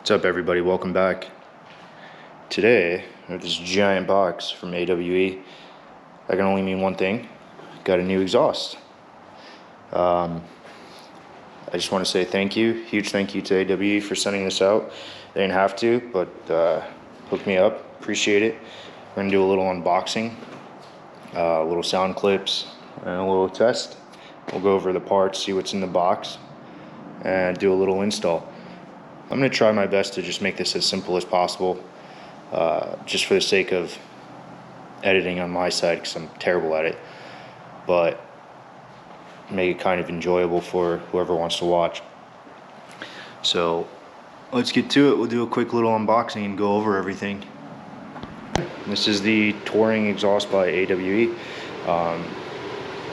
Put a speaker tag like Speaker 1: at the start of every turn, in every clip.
Speaker 1: What's up, everybody? Welcome back. Today I have this giant box from AWE. That can only mean one thing: got a new exhaust. I just want to say thank you, huge thank you to AWE for sending this out. They didn't have to, but hooked me up. Appreciate it. We're gonna do a little unboxing, little sound clips, and a little test. We'll go over the parts, see what's in the box, and do a little install. I'm going to try my best to just make this as simple as possible, just for the sake of editing on my side, because I'm terrible at it, but make it kind of enjoyable for whoever wants to watch. So let's get to it. We'll do a quick little unboxing and go over everything. This is the Touring exhaust by AWE.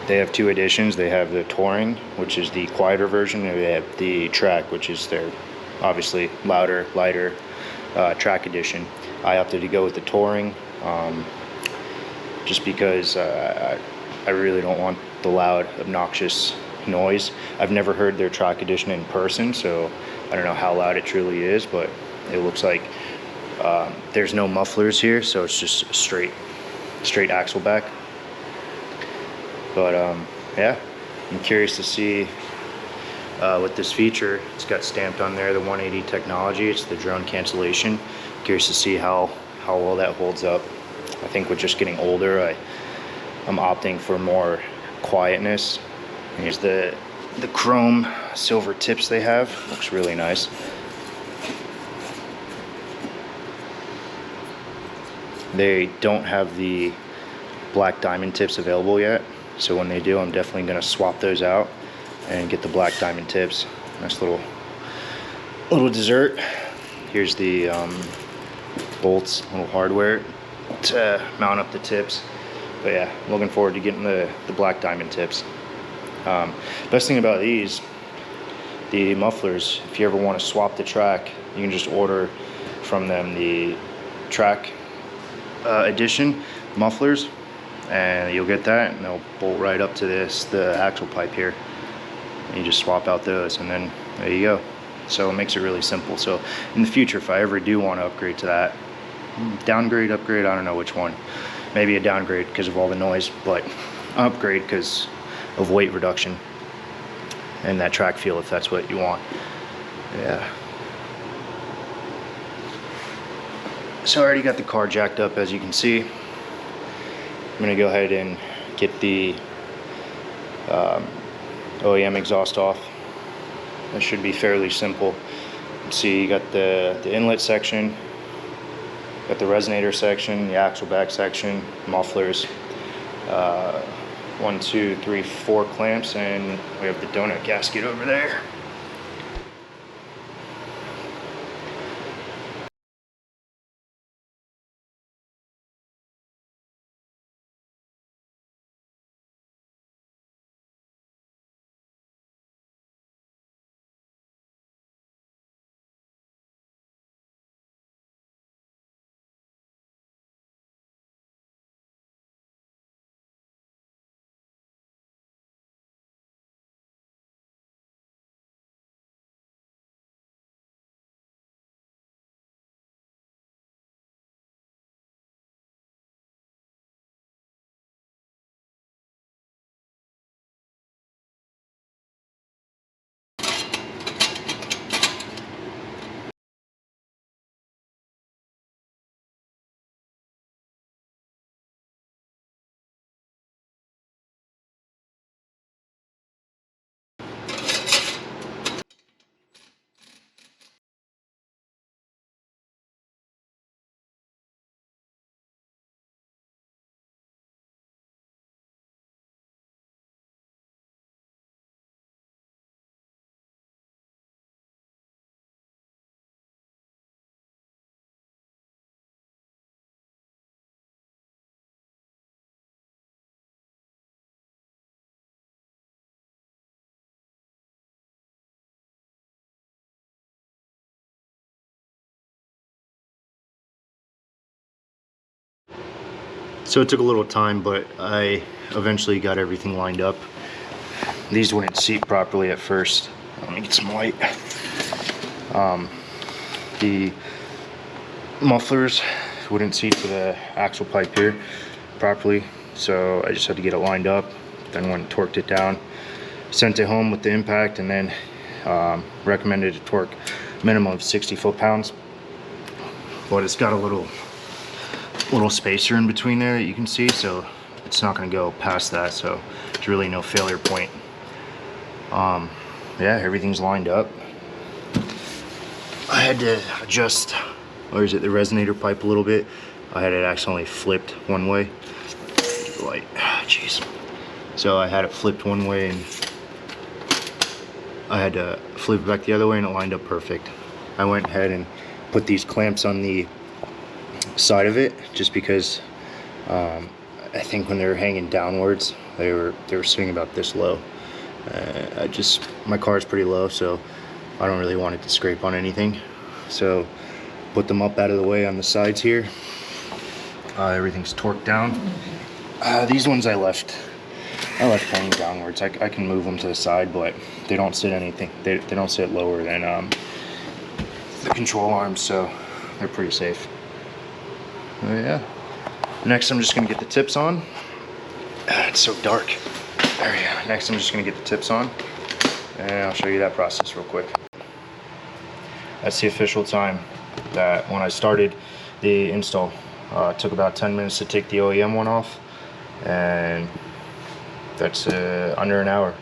Speaker 1: They have two editions. They have the Touring, which is the quieter version, and they have the Track, which is their obviously louder, lighter Track edition. I opted to go with the Touring just because I really don't want the loud, obnoxious noise. I've never heard their Track edition in person, so I don't know how loud it truly is, but it looks like there's no mufflers here, so it's just a straight axle back. But yeah, I'm curious to see with this feature. It's got stamped on there the 180 technology. It's the drone cancellation. Curious to see how well that holds up. I think with just getting older, I'm opting for more quietness. Here's the chrome silver tips they have. Looks really nice. They don't have the black diamond tips available yet, so when they do, I'm definitely going to swap those out and get the black diamond tips. Nice little dessert. Here's the bolts, little hardware to mount up the tips. But yeah, I'm looking forward to getting the black diamond tips. Best thing about these, the mufflers, if you ever want to swap the Track, you can just order from them the Track edition mufflers, and you'll get that, and they'll bolt right up to the axle pipe here. And you just swap out those, and then there you go. So it makes it really simple. So in the future, if I ever do want to upgrade to that, downgrade, upgrade, I don't know which one. Maybe a downgrade because of all the noise, but upgrade because of weight reduction and that track feel, if that's what you want. Yeah. So I already got the car jacked up, as you can see. I'm gonna go ahead and get the OEM exhaust off. That should be fairly simple. See, you got the inlet section, got the resonator section, the axle back section, mufflers, 1, 2, 3, 4 clamps, and we have the donut gasket over there. So it took a little time, but I eventually got everything lined up. These wouldn't seat properly at first. Let me get some light. the mufflers wouldn't seat to the axle pipe here properly, so I just had to get it lined up. Then went and torqued it down, sent it home with the impact, and then recommended a torque minimum of 60 foot-pounds. But it's got a little spacer in between there that you can see, so it's not going to go past that, so there's really no failure point. Yeah, everything's lined up. I had to adjust, the resonator pipe a little bit. I had it accidentally flipped one way. Light, jeez. So I had it flipped one way, and I had to flip it back the other way, and it lined up perfect. I went ahead and put these clamps on the side of it, just because I think when they were hanging downwards, they were sitting about this low. My car is pretty low, so I don't really want it to scrape on anything. So put them up out of the way on the sides here. Everything's torqued down. These ones I left hanging downwards. I can move them to the side, but they don't sit anything. They don't sit lower than the control arms, so they're pretty safe. Yeah. Next, I'm just gonna get the tips on. It's so dark. There we go. Next, I'm just gonna get the tips on, and I'll show you that process real quick. That's the official time that when I started the install. It took about 10 minutes to take the OEM one off, and that's under an hour.